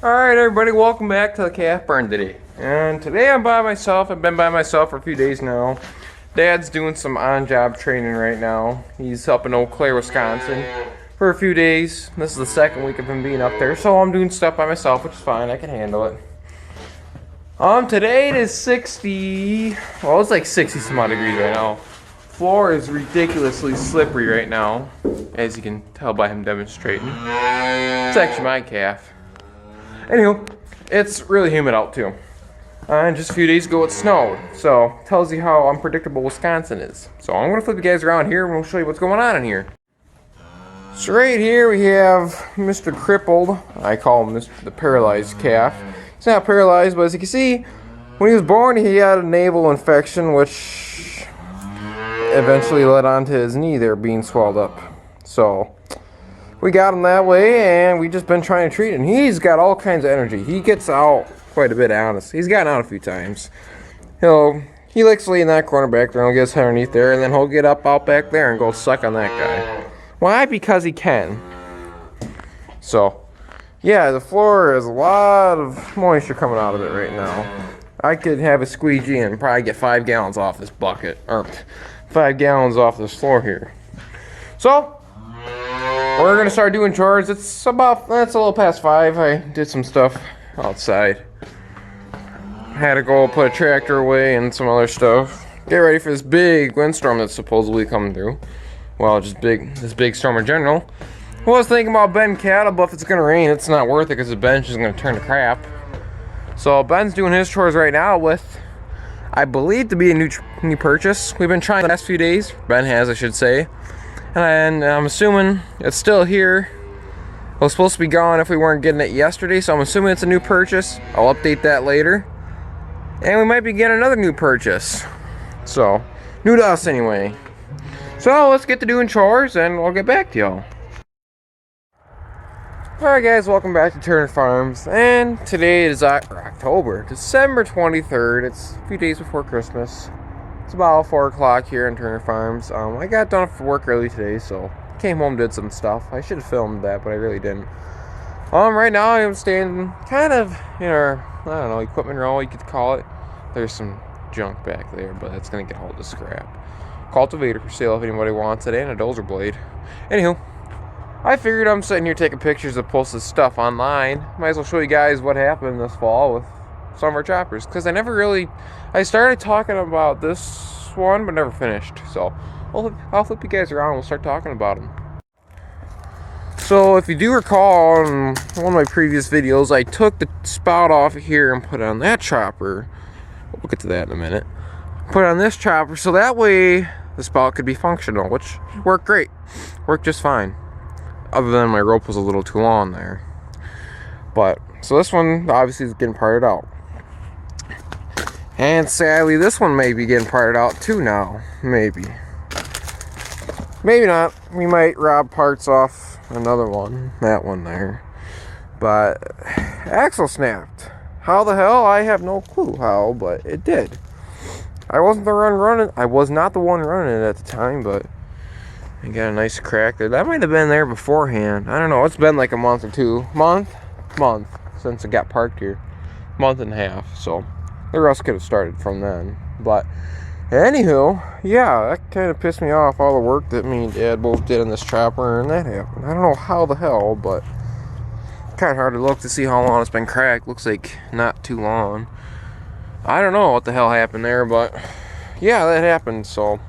Alright everybody, welcome back to the calf barn today. And today I'm by myself. I've been by myself for a few days now. Dad's doing some on-job training right now. He's up in Eau Claire, Wisconsin for a few days. This is the second week of him being up there, so I'm doing stuff by myself, which is fine. I can handle it. Today it is 60, well it's like 60 some odd degrees right now. Floor is ridiculously slippery right now, as you can tell by him demonstrating. It's actually my calf. Anywho, it's really humid out too. And just a few days ago it snowed, so tells you how unpredictable Wisconsin is. So I'm gonna flip you guys around here and we'll show you what's going on in here. So right here we have Mr. Crippled. I call him the paralyzed calf. He's not paralyzed, but as you can see, when he was born he had a navel infection, which eventually led on to his knee there being swelled up. So we got him that way, and we just been trying to treat him. He's got all kinds of energy. He gets out quite a bit, honest. He's gotten out a few times. He likes to lay in that corner back there, and he'll get his head underneath there, and then he'll get up out back there and go suck on that guy. Why? Because he can. So, yeah, the floor has a lot of moisture coming out of it right now. I could have a squeegee and probably get 5 gallons off this bucket, or 5 gallons off this floor here. So we're gonna start doing chores. It's a little past 5. I did some stuff outside. Had to go put a tractor away and some other stuff. Get ready for this big windstorm that's supposedly coming through. Well, just this big storm in general. I was thinking about Ben cattle, but if it's gonna rain, it's not worth it because the bench is gonna turn to crap. So Ben's doing his chores right now with, I believe, to be a new purchase. We've been trying the last few days. Ben has, I should say. And I'm assuming it's still here. It was supposed to be gone if we weren't getting it yesterday, so I'm assuming it's a new purchase. I'll update that later. And we might be getting another new purchase. So, new to us anyway. So, let's get to doing chores and I'll get back to y'all. Alright guys, welcome back to Turner Farms. And today is October, December 23rd. It's a few days before Christmas. It's about 4 o'clock here in Turner Farms. I got done for work early today, so came home, did some stuff. I should have filmed that, but I really didn't. Right now I'm standing kind of in our, I don't know, equipment row, you could call it. There's some junk back there, but that's gonna get hauled to scrap. Cultivator for sale if anybody wants it, and a dozer blade. Anywho, I figured I'm sitting here taking pictures of post this stuff online. Might as well show you guys what happened this fall with some of our choppers, because I started talking about this one but never finished, so I'll flip you guys around and we'll start talking about them. So if you do recall in one of my previous videos, I took the spout off of here and put it on that chopper. We'll get to that in a minute. Put it on this chopper so that way the spout could be functional, which worked great, worked just fine, other than my rope was a little too long there. But so this one obviously is getting parted out. And sadly, this one may be getting parted out too now. Maybe. Maybe not. We might rob parts off another one. That one there. But axle snapped. How the hell? I have no clue how, but it did. I wasn't the one running. I was not the one running it at the time, but I got a nice crack there. That might have been there beforehand. I don't know. It's been like a month or two. Month since it got parked here. Month and a half. So the rust could have started from then. But anywho, yeah, that kind of pissed me off, all the work that me and Dad both did in this chopper, and that happened. I don't know how the hell, but kind of hard to look to see how long it's been cracked. Looks like not too long. I don't know what the hell happened there, but yeah, that happened. So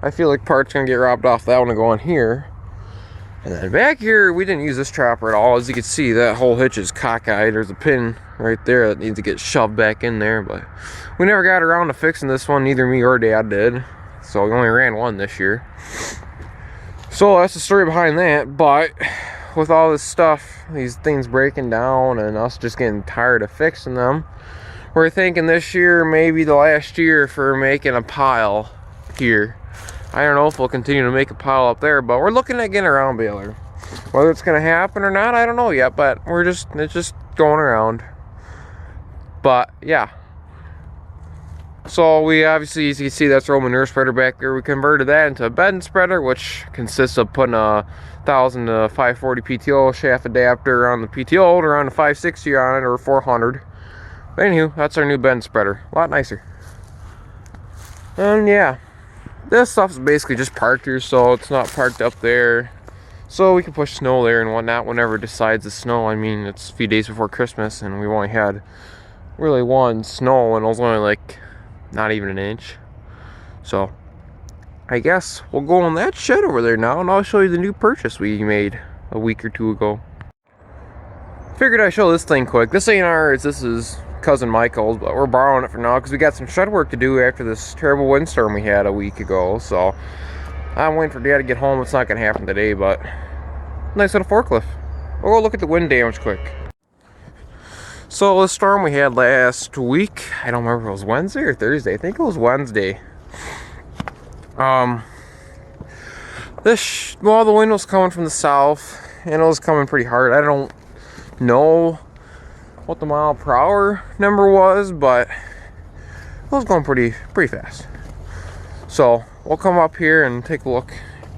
I feel like parts gonna get robbed off that one and go on here. And then back here, we didn't use this chopper at all. As you can see, that whole hitch is cockeyed. There's a pin right there that needs to get shoved back in there, but we never got around to fixing this one. Neither me or Dad did. So we only ran one this year. So that's the story behind that. But with all this stuff, these things breaking down and us just getting tired of fixing them, we're thinking this year maybe the last year for making a pile here. I don't know if we'll continue to make a pile up there, but we're looking at getting a round baler. Whether it's going to happen or not, I don't know yet, but it's just going around. But yeah. So we obviously, as you can see, that's our old manure spreader back there. We converted that into a bed spreader, which consists of putting a 1000 to 540 PTO shaft adapter on the PTO, or on the 560 on it, or 400. But anywho, that's our new bed spreader. A lot nicer. And yeah, this stuff is basically just parked here, so it's not parked up there. So we can push snow there and whatnot whenever it decides to snow. I mean, it's a few days before Christmas, and we've only had really one snow, and it was only like not even an inch. So I guess we'll go on that shed over there now, and I'll show you the new purchase we made a week or two ago. Figured I'd show this thing quick. This ain't ours, this is cousin Michael's, but we're borrowing it for now because we got some shed work to do after this terrible windstorm we had a week ago. So I'm waiting for Dad to get home. It's not gonna happen today, but nice little forklift. We'll go look at the wind damage quick. So the storm we had last week, I don't remember if it was Wednesday or Thursday. I think it was Wednesday. Well, the wind was coming from the south, and it was coming pretty hard. I don't know what the mile per hour number was, but it was going pretty fast. So we'll come up here and take a look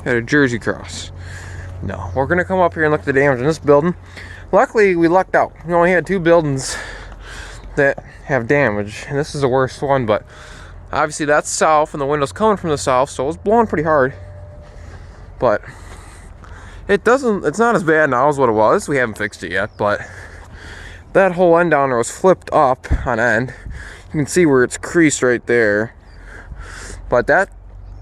at a Jersey cross. No, we're gonna come up here and look at the damage in this building. Luckily, we lucked out. We only had 2 buildings that have damage, and this is the worst one, but obviously that's south, and the window's coming from the south, so it's blowing pretty hard. But it's not as bad now as what it was. We haven't fixed it yet, but that whole end down there was flipped up on end. You can see where it's creased right there. But that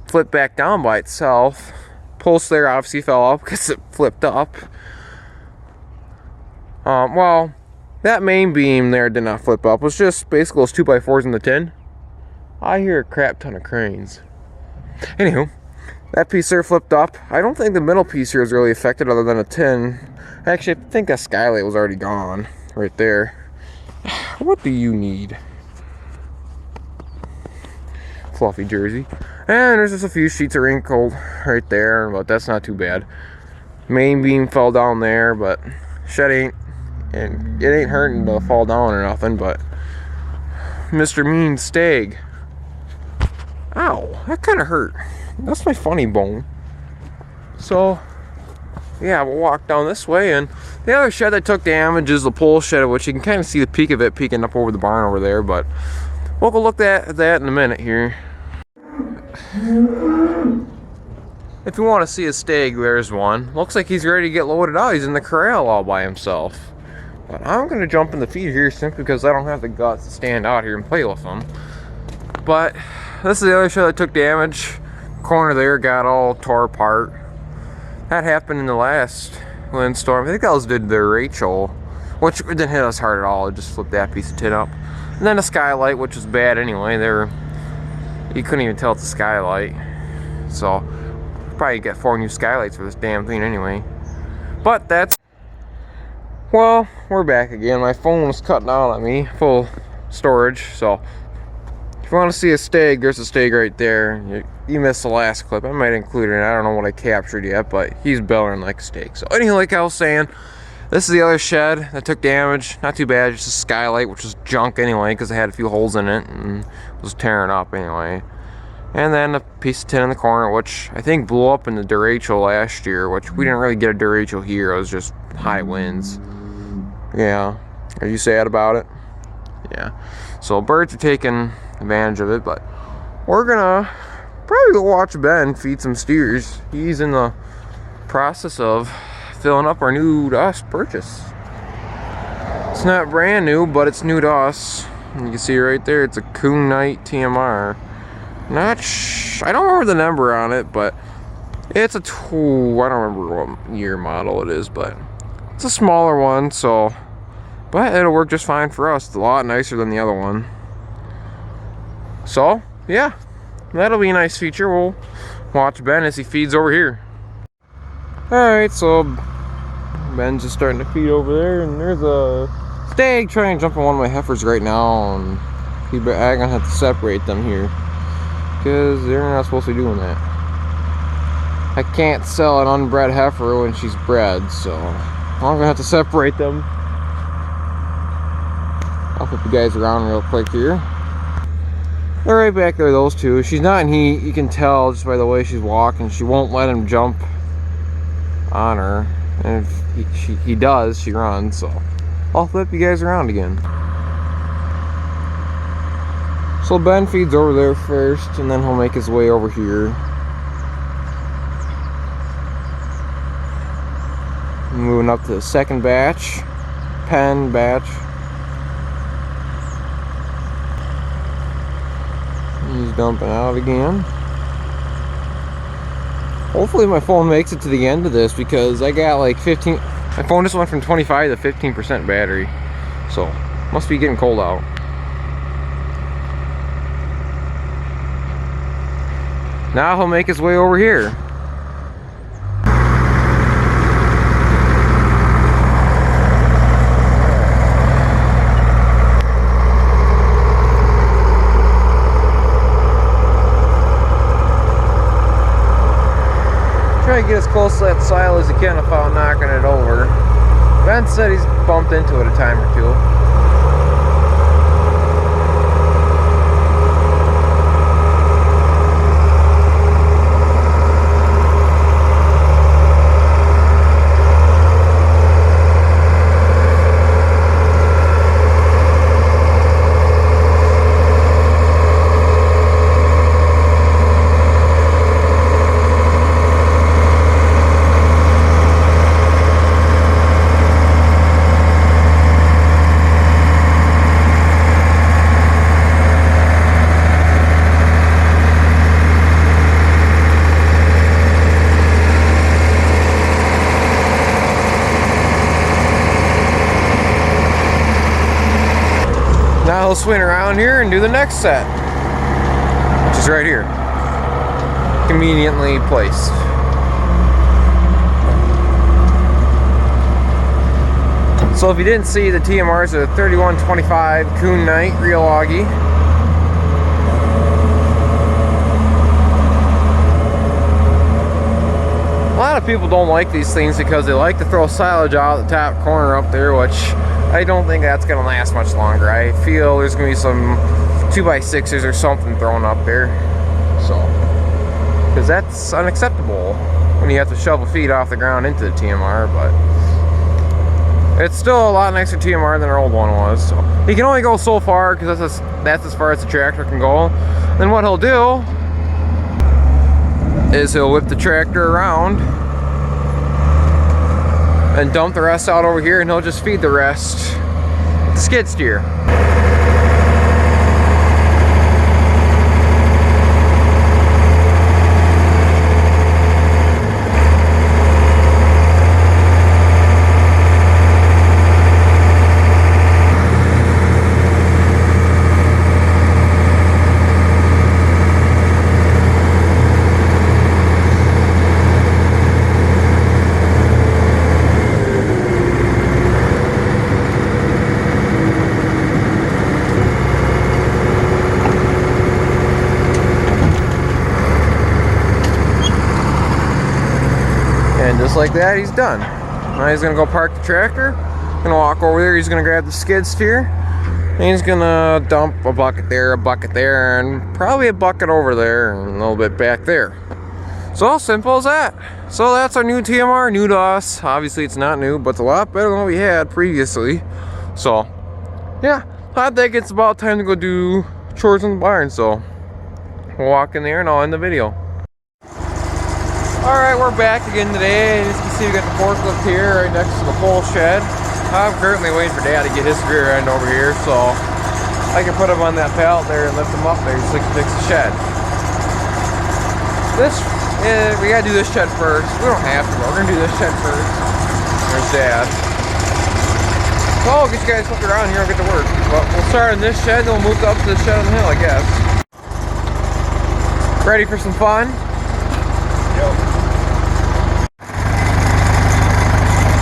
flipped back down by itself. Pulse there obviously fell off because it flipped up. Well, that main beam there did not flip up. It was just basically those 2x4s in the tin. I hear a crap ton of cranes. Anywho, that piece there flipped up. I don't think the middle piece here is really affected other than a tin. Actually, I think that skylight was already gone right there. What do you need? Fluffy jersey. And there's just a few sheets of wrinkled right there, but that's not too bad. Main beam fell down there, but shed ain't, and it ain't hurting to fall down or nothing, but Mr. Mean Stag. Ow, that kind of hurt. That's my funny bone. So yeah, we'll walk down this way, and the other shed that took damage is the pole shed, which you can kind of see the peak of it peeking up over the barn over there, but we'll go look at that in a minute here. If you want to see a stag, there's one. Looks like he's ready to get loaded out. He's in the corral all by himself. But I'm going to jump in the feed here simply because I don't have the guts to stand out here and play with him. But this is the other shed that took damage. Corner there got all tore apart. That happened in the last windstorm. I think that was due to the Rachel, which didn't hit us hard at all. It just flipped that piece of tin up. And then the skylight, which was bad anyway. You couldn't even tell it's a skylight. So probably get 4 new skylights for this damn thing anyway. But well, we're back again. My phone was cutting out on me, full storage. So if you want to see a stag, there's a stag right there. You missed the last clip. I might include it. I don't know what I captured yet, but he's bellowing like a stag. So anyway, like I was saying, this is the other shed that took damage. Not too bad, just a skylight, which was junk anyway, because it had a few holes in it and was tearing up anyway. And then a piece of tin in the corner, which I think blew up in the derecho last year, which we didn't really get a derecho here. It was just high winds. Yeah. Are you sad about it? Yeah. So birds are taking advantage of it, but we're gonna probably go watch Ben feed some steers. He's in the process of filling up our new to us purchase. It's not brand new, but it's new to us. And you can see right there, it's a Coon Knight TMR. I don't remember the number on it, but it's I don't remember what year model it is, but it's a smaller one, so but it'll work just fine for us. It's a lot nicer than the other one. So yeah, that'll be a nice feature. We'll watch Ben as he feeds over here. Alright, so Ben's just starting to feed over there, and there's a stag trying to jump on one of my heifers right now, and I'm gonna have to separate them here because they're not supposed to be doing that. I can't sell an unbred heifer when she's bred, so I'm gonna have to separate them. I'll put the guys around real quick here. They're right back there, those two. She's not in heat. You can tell just by the way she's walking. She won't let him jump on her. And if he does, she runs. So I'll flip you guys around again. So Ben feeds over there first, and then he'll make his way over here. Moving up to the second batch. Pen batch. He's dumping out again. Hopefully my phone makes it to the end of this, because I got like 15. My phone just went from 25 to 15% battery. So must be getting cold out. Now he'll make his way over here. Try to get as close to that sile as you can without knocking it over. Ben said he's bumped into it a time or two. Now he'll swing around here and do the next set, which is right here, conveniently placed. So if you didn't see, the TMRs are 3125 Coon Night Real Augie. A lot of people don't like these things because they like to throw silage out the top corner up there, which I don't think that's going to last much longer. I feel there's going to be some 2x6s or something thrown up there. So, because that's unacceptable when you have to shovel feed off the ground into the TMR, but it's still a lot nicer TMR than our old one was. So, he can only go so far because that's as far as the tractor can go. Then what he'll do is he'll whip the tractor around and dump the rest out over here, and he'll just feed the rest with the skid steer. And just like that, he's done. Now he's gonna go park the tractor, gonna walk over there, he's gonna grab the skid steer, and he's gonna dump a bucket there, and probably a bucket over there, and a little bit back there. So how simple as that. So that's our new TMR, new to us. Obviously it's not new, but it's a lot better than what we had previously. So yeah, I think it's about time to go do chores in the barn, so we'll walk in there and I'll end the video. Alright, we're back again today, and as you can see we got the forklift here right next to the pole shed. I'm currently waiting for Dad to get his rear end over here so I can put him on that pallet there and lift him up there so he can fix the shed. We gotta do this shed first. We don't have to, but we're gonna do this shed first. There's Dad. So I'll get you guys hooked around here and get to work. But we'll start in this shed, then we'll move up to the shed on the hill, I guess. Ready for some fun? Yep.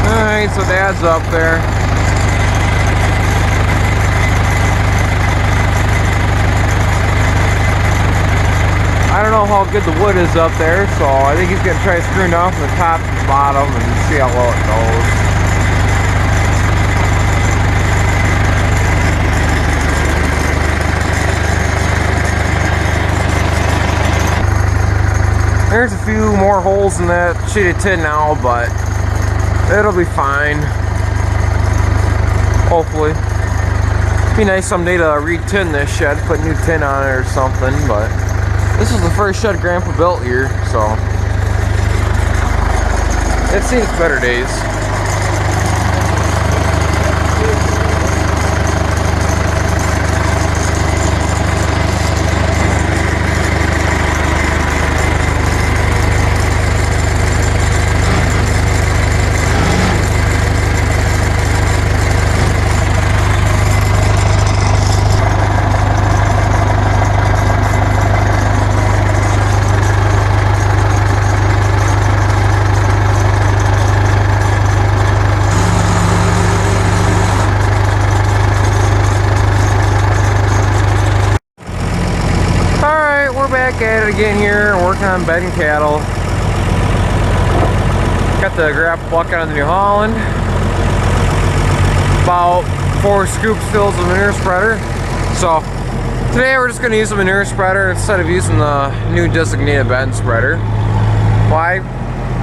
Alright, so Dad's up there. I don't know how good the wood is up there, so I think he's gonna try screwing off from the top to the bottom and see how well it goes. There's a few more holes in that sheet of tin now, but it'll be fine. Hopefully. Be nice someday to re-tin this shed, put new tin on it or something, but this is the first shed Grandpa built here, so it's seen its better days. Back at it again here, working on bedding cattle. Got the grapple bucket on the New Holland. About 4 scoops fills of manure spreader. So today we're just going to use the manure spreader instead of using the new designated bed spreader. Why?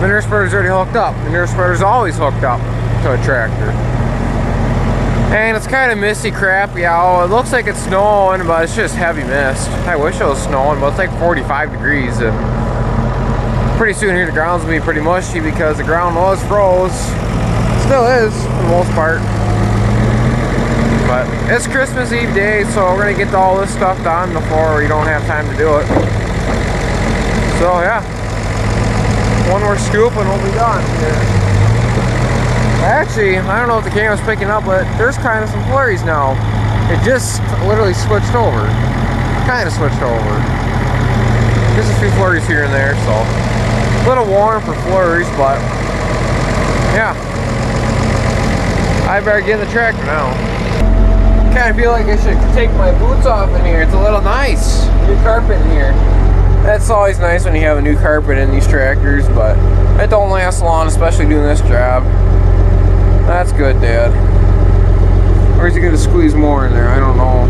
Manure spreader's already hooked up. Manure spreader's always hooked up to a tractor. And it's kind of misty, crappy out. It looks like it's snowing, but it's just heavy mist. I wish it was snowing, but it's like 45 degrees. And pretty soon here the ground's gonna be pretty mushy because the ground was froze. Still is, for the most part. But it's Christmas Eve day, so we're gonna get all this stuff done before we don't have time to do it. So yeah, one more scoop and we'll be done here. Actually, I don't know if the camera's picking up, but there's kind of some flurries now. It just literally switched over. Kind of switched over. Just a few flurries here and there, so a little warm for flurries, but yeah. I better get in the tractor now. Kind of feel like I should take my boots off in here. It's a little nice. New carpet in here. That's always nice when you have a new carpet in these tractors, but it don't last long, especially doing this job. That's good, Dad. Or is he gonna squeeze more in there? I don't know.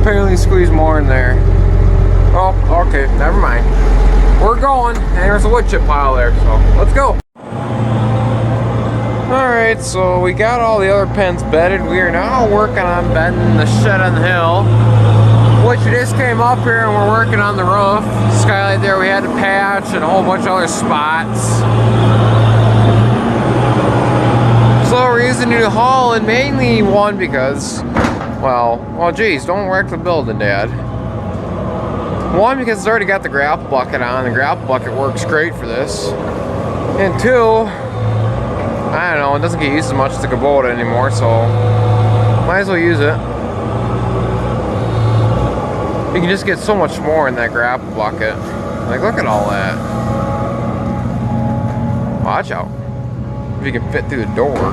Apparently squeeze more in there. Oh, okay, never mind. We're going, and there's a wood chip pile there, so let's go. Alright, so we got all the other pens bedded. We are now working on bedding the shed on the hill, which just came up here, and we're working on the roof. Skylight there we had to patch, and a whole bunch of other spots. So we're using New Holland, mainly one because, well geez, don't wreck the building, Dad. One, because it's already got the grapple bucket on. The grapple bucket works great for this. And two, I don't know, it doesn't get used as much as the Kubota anymore, so might as well use it. You can just get so much more in that grapple bucket. Like, look at all that. Watch out. If you can fit through the door. Well,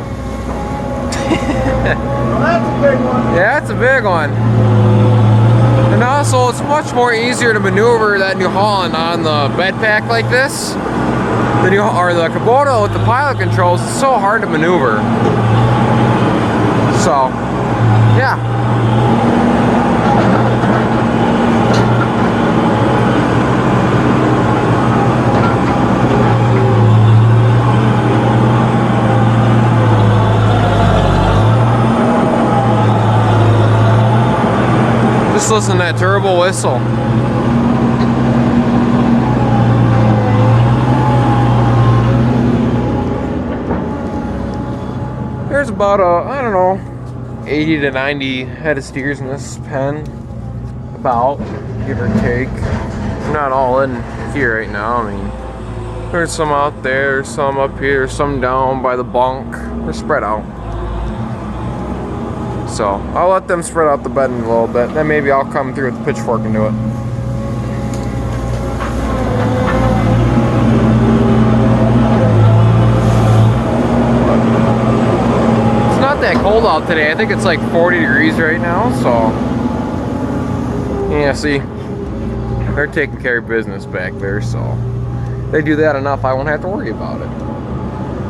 that's a big one. Yeah, that's a big one. And also, it's much more easier to maneuver that New Holland on the bed pack like this. The Kubota with the pilot controls is so hard to maneuver. So, yeah. Just listen to that turbo whistle. There's about I don't know, 80 to 90 head of steers in this pen. About, give or take. They're not all in here right now. I mean, there's some out there, some up here, some down by the bunk. They're spread out. So I'll let them spread out the bedding a little bit. Then maybe I'll come through with the pitchfork and do it. It's not that cold out today. I think it's like 40 degrees right now. So yeah, see, they're taking care of business back there. So they do that enough, I won't have to worry about it.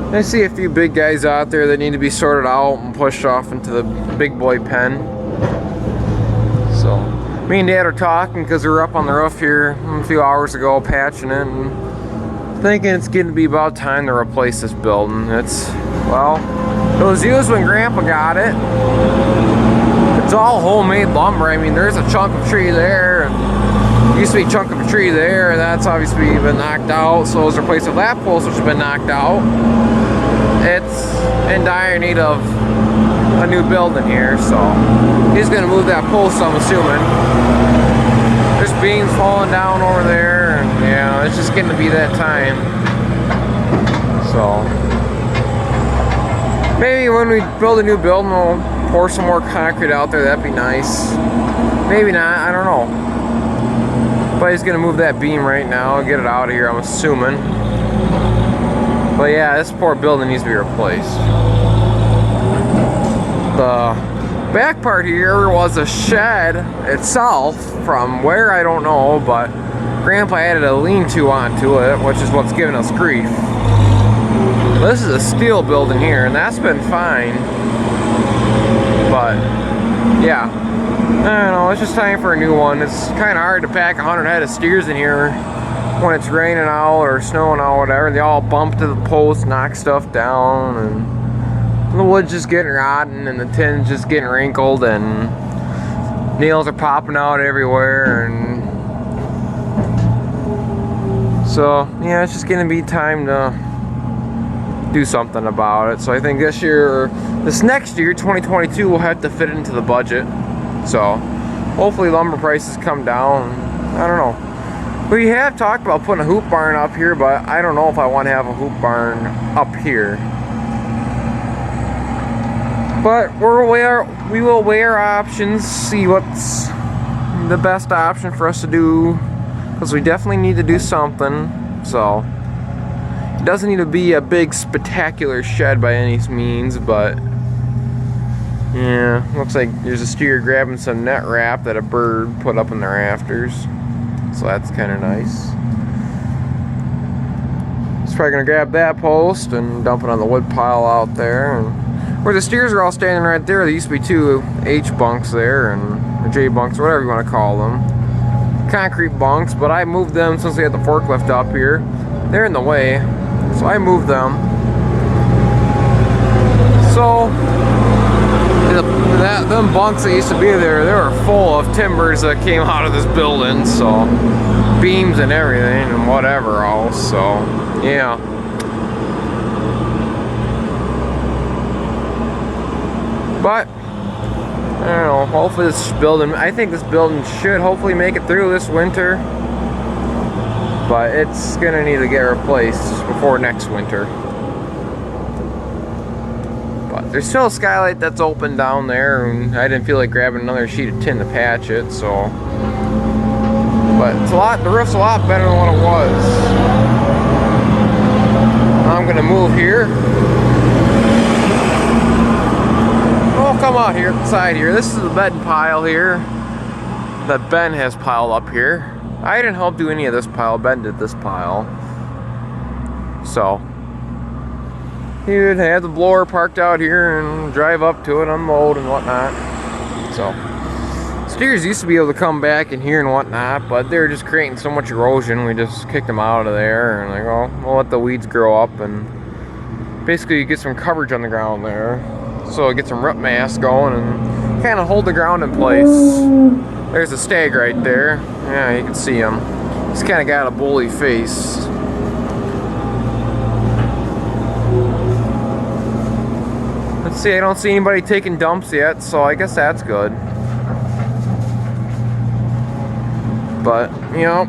I see a few big guys out there that need to be sorted out and pushed off into the big boy pen. So Me and Dad are talking because we were up on the roof here a few hours ago patching it and thinking it's getting to be about time to replace this building. Well, it was used when Grandpa got it. It's all homemade lumber. I mean, there's a chunk of tree there, and used to be a chunk of a tree there, and that's obviously been knocked out. So it was replaced with lap posts, which have been knocked out. It's in dire need of a new building here, so he's gonna move that post, I'm assuming. There's beams falling down over there, and yeah, it's just getting to be that time. So maybe when we build a new building, we'll pour some more concrete out there. That'd be nice. Maybe not, I don't know. But he's gonna move that beam right now and get it out of here, I'm assuming. But yeah, this poor building needs to be replaced. The back part here was a shed itself from where I don't know, but Grandpa added a lean-to onto it, which is what's giving us grief. This is a steel building here, and that's been fine. But yeah, I don't know, it's just time for a new one. It's kind of hard to pack 100 head of steers in here when it's raining out or snowing out or whatever. They all bump to the post, knock stuff down, and the wood's just getting rotten, and the tin's just getting wrinkled, and nails are popping out everywhere, and so yeah, it's just gonna be time to do something about it. So I think this next year, 2022, we'll have to fit it into the budget. So hopefully lumber prices come down. I don't know. We have talked about putting a hoop barn up here, but I don't know if I want to have a hoop barn up here. But we will weigh our options, see what's the best option for us to do, because we definitely need to do something. So it doesn't need to be a big spectacular shed by any means, but yeah, looks like there's a steer grabbing some net wrap that a bird put up in the rafters, so that's kind of nice. He's probably gonna grab that post and dump it on the wood pile out there. And where the steers are all standing right there used to be two H bunks there, or J bunks, whatever you want to call them. Concrete bunks, but I moved them since we had the forklift up here. They're in the way, so I moved them. So them bunks that used to be there, they were full of timbers that came out of this building, so beams and everything and whatever else. So yeah. But I don't know, hopefully I think this building should hopefully make it through this winter. But it's gonna need to get replaced before next winter. But there's still a skylight that's open down there, and I didn't feel like grabbing another sheet of tin to patch it, so. But the roof's a lot better than what it was. I'm gonna move here. We'll come out here, side here. This is the bed pile here that Ben has piled up here. I didn't help do any of this pile. Ben did this pile. So he would have the blower parked out here and drive up to it, unload and whatnot. So steers used to be able to come back in here and whatnot, but they're just creating so much erosion. We just kicked them out of there and like, oh, we'll let the weeds grow up, and basically you get some coverage on the ground there. So it gets some root mass going and kind of hold the ground in place. There's a stag right there. Yeah, you can see him. He's kind of got a bully face. Let's see, I don't see anybody taking dumps yet, so I guess that's good. But, you know,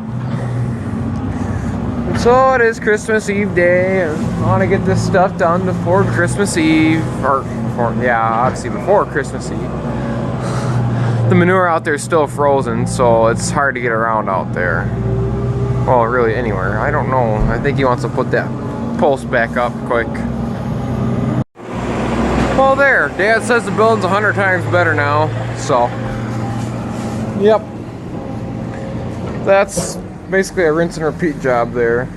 so it is Christmas Eve day, and I want to get this stuff done before Christmas Eve, obviously before Christmas Eve. The manure out there is still frozen, so it's hard to get around out there. Well, really anywhere. I don't know. I think he wants to put that post back up quick. Well, there. Dad says the building's 100 times better now, so. Yep. That's basically a rinse and repeat job there.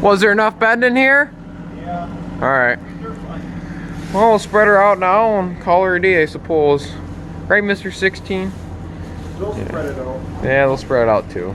Was there enough bed in here? Yeah. Alright. Well, we'll spread her out now and call her a day, I suppose. Right, Mr. 16? They'll spread it out. Yeah, they'll spread it out too.